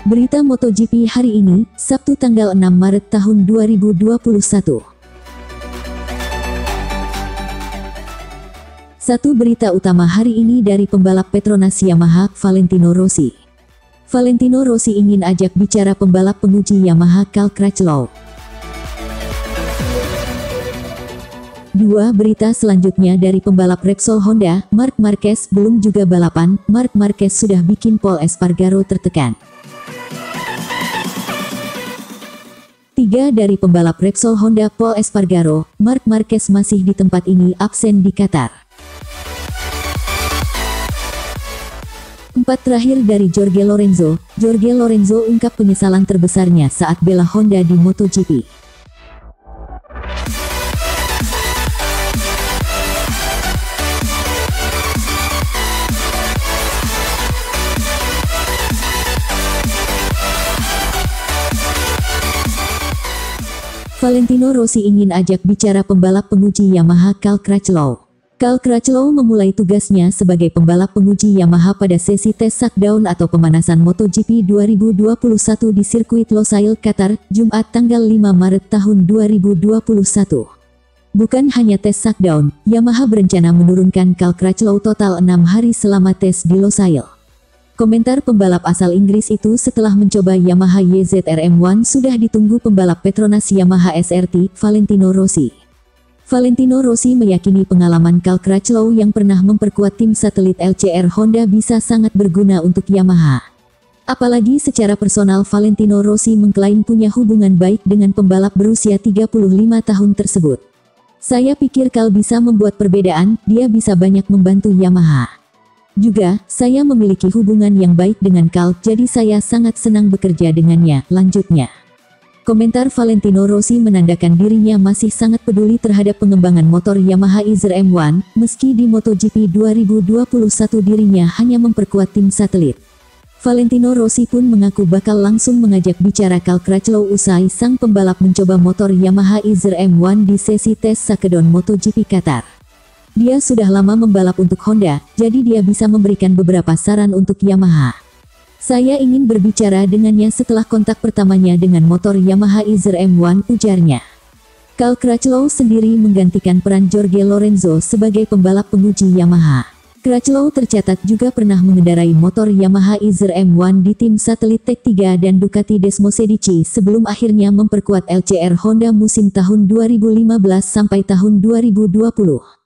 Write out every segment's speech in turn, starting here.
Berita MotoGP hari ini, Sabtu tanggal 6 Maret tahun 2021. Satu berita utama hari ini dari pembalap Petronas Yamaha, Valentino Rossi. Valentino Rossi ingin ajak bicara pembalap penguji Yamaha Cal Crutchlow. Dua berita selanjutnya dari pembalap Repsol Honda, Marc Marquez. Belum juga balapan, Marc Marquez sudah bikin Pol Espargaro tertekan. Tiga dari pembalap Repsol Honda, Pol Espargaro, Marc Marquez masih di tempat ini absen di Qatar. Empat terakhir dari Jorge Lorenzo. Jorge Lorenzo ungkap penyesalan terbesarnya saat bela Honda di MotoGP. Valentino Rossi ingin ajak bicara pembalap penguji Yamaha Cal Crutchlow. Cal Crutchlow memulai tugasnya sebagai pembalap penguji Yamaha pada sesi tes shakedown atau pemanasan MotoGP 2021 di sirkuit Losail, Qatar, Jumat tanggal 5 Maret tahun 2021. Bukan hanya tes shakedown, Yamaha berencana menurunkan Cal Crutchlow total 6 hari selama tes di Losail. Komentar pembalap asal Inggris itu setelah mencoba Yamaha YZR-M1 sudah ditunggu pembalap Petronas Yamaha SRT, Valentino Rossi. Valentino Rossi meyakini pengalaman Cal Crutchlow yang pernah memperkuat tim satelit LCR Honda bisa sangat berguna untuk Yamaha. Apalagi secara personal Valentino Rossi mengklaim punya hubungan baik dengan pembalap berusia 35 tahun tersebut. Saya pikir Cal bisa membuat perbedaan, dia bisa banyak membantu Yamaha. Juga, saya memiliki hubungan yang baik dengan Cal, jadi saya sangat senang bekerja dengannya, lanjutnya. Komentar Valentino Rossi menandakan dirinya masih sangat peduli terhadap pengembangan motor Yamaha YZR-M1, meski di MotoGP 2021 dirinya hanya memperkuat tim satelit. Valentino Rossi pun mengaku bakal langsung mengajak bicara Cal Crutchlow usai sang pembalap mencoba motor Yamaha YZR-M1 di sesi tes shakedown MotoGP Qatar. Dia sudah lama membalap untuk Honda, jadi dia bisa memberikan beberapa saran untuk Yamaha. Saya ingin berbicara dengannya setelah kontak pertamanya dengan motor Yamaha YZR-M1, ujarnya. Cal Crutchlow sendiri menggantikan peran Jorge Lorenzo sebagai pembalap penguji Yamaha. Crutchlow tercatat juga pernah mengendarai motor Yamaha YZR-M1 di tim satelit Tech3 dan Ducati Desmosedici sebelum akhirnya memperkuat LCR Honda musim tahun 2015 sampai tahun 2020.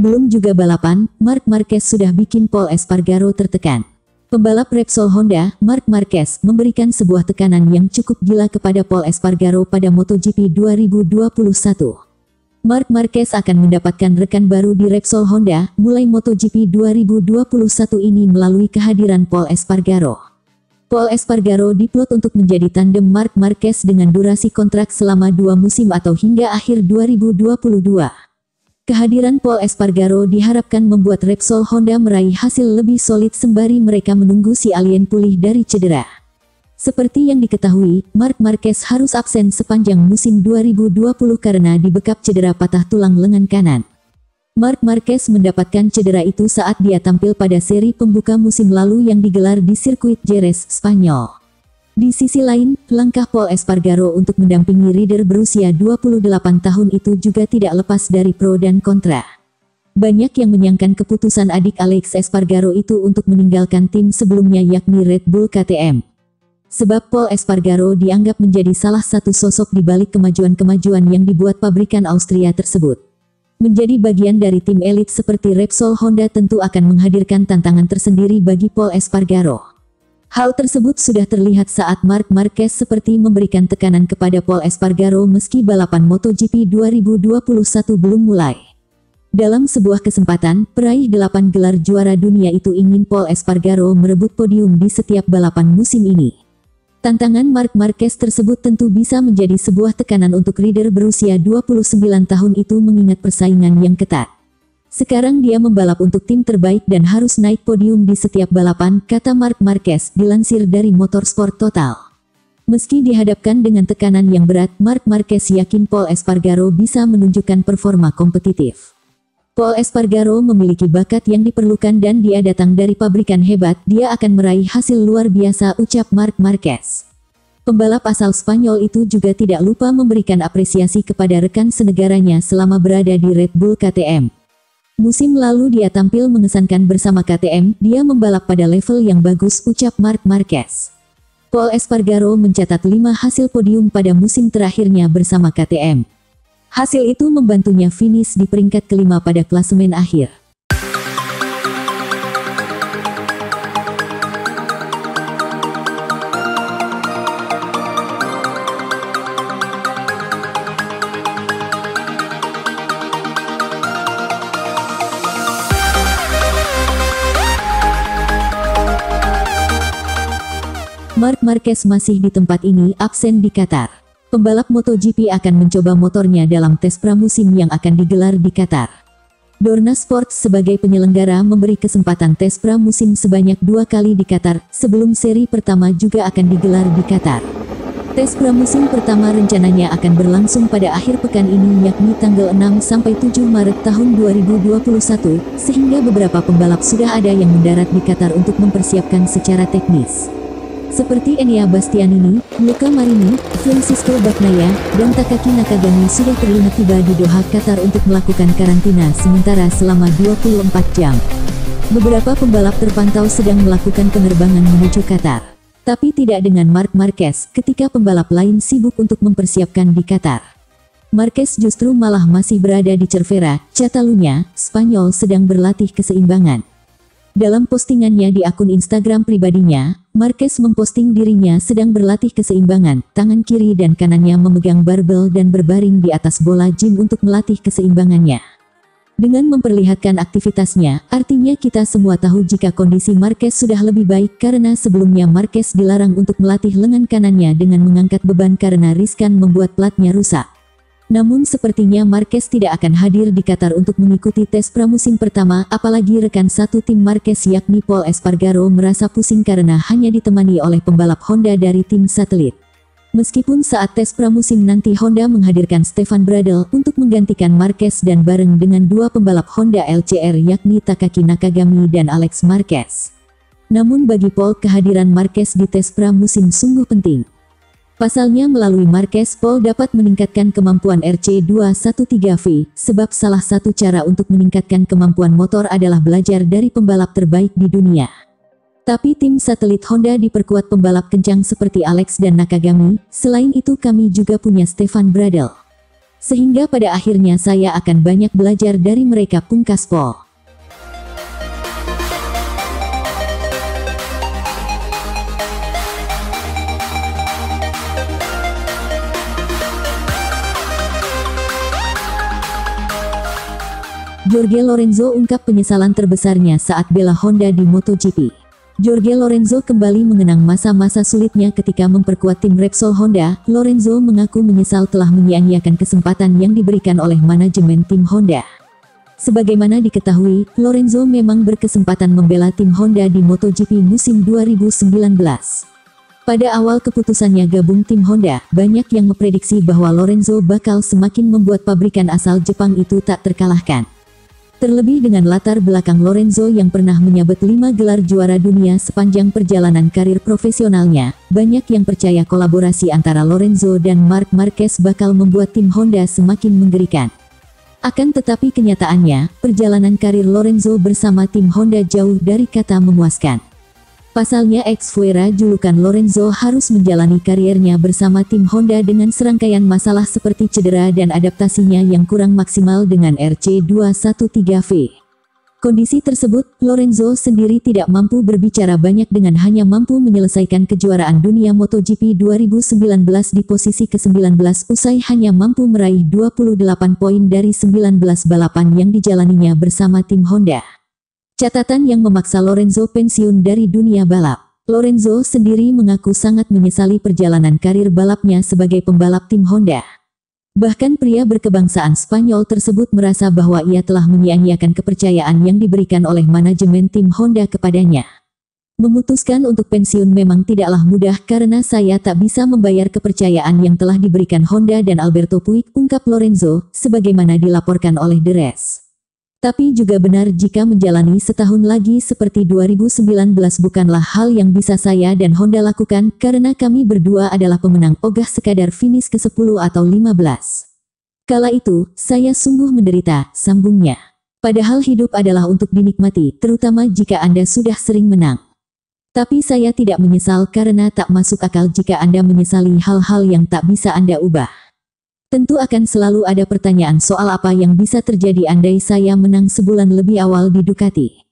Belum juga balapan, Marc Marquez sudah bikin Pol Espargaro tertekan. Pembalap Repsol Honda, Marc Marquez, memberikan sebuah tekanan yang cukup gila kepada Pol Espargaro pada MotoGP 2021. Marc Marquez akan mendapatkan rekan baru di Repsol Honda, mulai MotoGP 2021 ini melalui kehadiran Pol Espargaro. Pol Espargaro diplot untuk menjadi tandem Marc Marquez dengan durasi kontrak selama 2 musim atau hingga akhir 2022. Kehadiran Pol Espargaro diharapkan membuat Repsol Honda meraih hasil lebih solid sembari mereka menunggu si alien pulih dari cedera. Seperti yang diketahui, Marc Marquez harus absen sepanjang musim 2020 karena dibekap cedera patah tulang lengan kanan. Marc Marquez mendapatkan cedera itu saat dia tampil pada seri pembuka musim lalu yang digelar di sirkuit Jerez, Spanyol. Di sisi lain, langkah Pol Espargaro untuk mendampingi rider berusia 28 tahun itu juga tidak lepas dari pro dan kontra. Banyak yang menyangkan keputusan adik Alex Espargaro itu untuk meninggalkan tim sebelumnya yakni Red Bull KTM. Sebab Pol Espargaro dianggap menjadi salah satu sosok di balik kemajuan-kemajuan yang dibuat pabrikan Austria tersebut. Menjadi bagian dari tim elit seperti Repsol Honda tentu akan menghadirkan tantangan tersendiri bagi Pol Espargaro. Hal tersebut sudah terlihat saat Marc Marquez seperti memberikan tekanan kepada Pol Espargaro meski balapan MotoGP 2021 belum mulai. Dalam sebuah kesempatan, peraih 8 gelar juara dunia itu ingin Pol Espargaro merebut podium di setiap balapan musim ini. Tantangan Marc Marquez tersebut tentu bisa menjadi sebuah tekanan untuk rider berusia 29 tahun itu mengingat persaingan yang ketat. Sekarang dia membalap untuk tim terbaik dan harus naik podium di setiap balapan, kata Marc Marquez, dilansir dari Motorsport Total. Meski dihadapkan dengan tekanan yang berat, Marc Marquez yakin Pol Espargaro bisa menunjukkan performa kompetitif. Pol Espargaro memiliki bakat yang diperlukan dan dia datang dari pabrikan hebat, dia akan meraih hasil luar biasa, ucap Marc Marquez. Pembalap asal Spanyol itu juga tidak lupa memberikan apresiasi kepada rekan senegaranya selama berada di Red Bull KTM. Musim lalu dia tampil mengesankan bersama KTM, dia membalap pada level yang bagus, ucap Marc Marquez. Pol Espargaro mencatat 5 hasil podium pada musim terakhirnya bersama KTM. Hasil itu membantunya finish di peringkat kelima pada klasemen akhir. Marc Marquez masih di tempat ini, absen di Qatar. Pembalap MotoGP akan mencoba motornya dalam tes pramusim yang akan digelar di Qatar. Dorna Sport sebagai penyelenggara memberi kesempatan tes pramusim sebanyak 2 kali di Qatar, sebelum seri pertama juga akan digelar di Qatar. Tes pramusim pertama rencananya akan berlangsung pada akhir pekan ini, yakni tanggal 6 sampai 7 Maret tahun 2021, sehingga beberapa pembalap sudah ada yang mendarat di Qatar untuk mempersiapkan secara teknis. Seperti Enea Bastianini, Luca Marini, Francisco Bagnaia, dan Takaki Nakagami sudah terlihat tiba di Doha, Qatar untuk melakukan karantina sementara selama 24 jam. Beberapa pembalap terpantau sedang melakukan penerbangan menuju Qatar. Tapi tidak dengan Marc Marquez, ketika pembalap lain sibuk untuk mempersiapkan di Qatar. Marquez justru malah masih berada di Cervera, Catalunya, Spanyol sedang berlatih keseimbangan. Dalam postingannya di akun Instagram pribadinya, Marquez memposting dirinya sedang berlatih keseimbangan, tangan kiri dan kanannya memegang barbel dan berbaring di atas bola gym untuk melatih keseimbangannya. Dengan memperlihatkan aktivitasnya, artinya kita semua tahu jika kondisi Marquez sudah lebih baik karena sebelumnya Marquez dilarang untuk melatih lengan kanannya dengan mengangkat beban karena riskan membuat platnya rusak. Namun sepertinya Marquez tidak akan hadir di Qatar untuk mengikuti tes pramusim pertama, apalagi rekan satu tim Marquez yakni Pol Espargaro merasa pusing karena hanya ditemani oleh pembalap Honda dari tim satelit. Meskipun saat tes pramusim nanti Honda menghadirkan Stefan Bradl untuk menggantikan Marquez dan bareng dengan 2 pembalap Honda LCR yakni Takaki Nakagami dan Alex Marquez. Namun bagi Pol kehadiran Marquez di tes pramusim sungguh penting. Pasalnya melalui Marquez, Pol dapat meningkatkan kemampuan RC213V, sebab salah satu cara untuk meningkatkan kemampuan motor adalah belajar dari pembalap terbaik di dunia. Tapi tim satelit Honda diperkuat pembalap kencang seperti Alex dan Nakagami, selain itu kami juga punya Stefan Bradl. Sehingga pada akhirnya saya akan banyak belajar dari mereka, pungkas Pol. Jorge Lorenzo ungkap penyesalan terbesarnya saat bela Honda di MotoGP. Jorge Lorenzo kembali mengenang masa-masa sulitnya ketika memperkuat tim Repsol Honda. Lorenzo mengaku menyesal telah menyia-nyiakan kesempatan yang diberikan oleh manajemen tim Honda. Sebagaimana diketahui, Lorenzo memang berkesempatan membela tim Honda di MotoGP musim 2019. Pada awal keputusannya gabung tim Honda, banyak yang memprediksi bahwa Lorenzo bakal semakin membuat pabrikan asal Jepang itu tak terkalahkan. Terlebih dengan latar belakang Lorenzo yang pernah menyabet 5 gelar juara dunia sepanjang perjalanan karir profesionalnya, banyak yang percaya kolaborasi antara Lorenzo dan Marc Marquez bakal membuat tim Honda semakin menggerikan. Akan tetapi kenyataannya, perjalanan karir Lorenzo bersama tim Honda jauh dari kata memuaskan. Pasalnya ex-Fuera julukan Lorenzo harus menjalani kariernya bersama tim Honda dengan serangkaian masalah seperti cedera dan adaptasinya yang kurang maksimal dengan RC213V. Kondisi tersebut, Lorenzo sendiri tidak mampu berbicara banyak dengan hanya mampu menyelesaikan kejuaraan dunia MotoGP 2019 di posisi ke-19 usai hanya mampu meraih 28 poin dari 19 balapan yang dijalaninya bersama tim Honda. Catatan yang memaksa Lorenzo pensiun dari dunia balap. Lorenzo sendiri mengaku sangat menyesali perjalanan karir balapnya sebagai pembalap tim Honda. Bahkan pria berkebangsaan Spanyol tersebut merasa bahwa ia telah menyia-nyiakan kepercayaan yang diberikan oleh manajemen tim Honda kepadanya. Memutuskan untuk pensiun memang tidaklah mudah karena saya tak bisa membayar kepercayaan yang telah diberikan Honda dan Alberto Puig, ungkap Lorenzo, sebagaimana dilaporkan oleh The Rest. Tapi juga benar jika menjalani setahun lagi seperti 2019 bukanlah hal yang bisa saya dan Honda lakukan karena kami berdua adalah pemenang ogah sekadar finish ke-10 atau 15. Kala itu, saya sungguh menderita, sambungnya. Padahal hidup adalah untuk dinikmati, terutama jika Anda sudah sering menang. Tapi saya tidak menyesal karena tak masuk akal jika Anda menyesali hal-hal yang tak bisa Anda ubah. Tentu akan selalu ada pertanyaan soal apa yang bisa terjadi andai saya menang sebulan lebih awal di Ducati.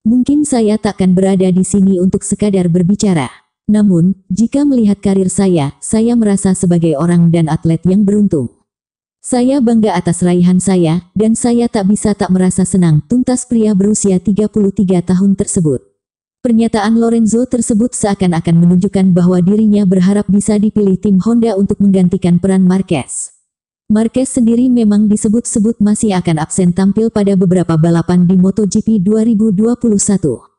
Mungkin saya takkan berada di sini untuk sekadar berbicara. Namun, jika melihat karir saya merasa sebagai orang dan atlet yang beruntung. Saya bangga atas raihan saya, dan saya tak bisa tak merasa senang, tuntas pria berusia 33 tahun tersebut. Pernyataan Lorenzo tersebut seakan-akan menunjukkan bahwa dirinya berharap bisa dipilih tim Honda untuk menggantikan peran Marquez. Marquez sendiri memang disebut-sebut masih akan absen tampil pada beberapa balapan di MotoGP 2021.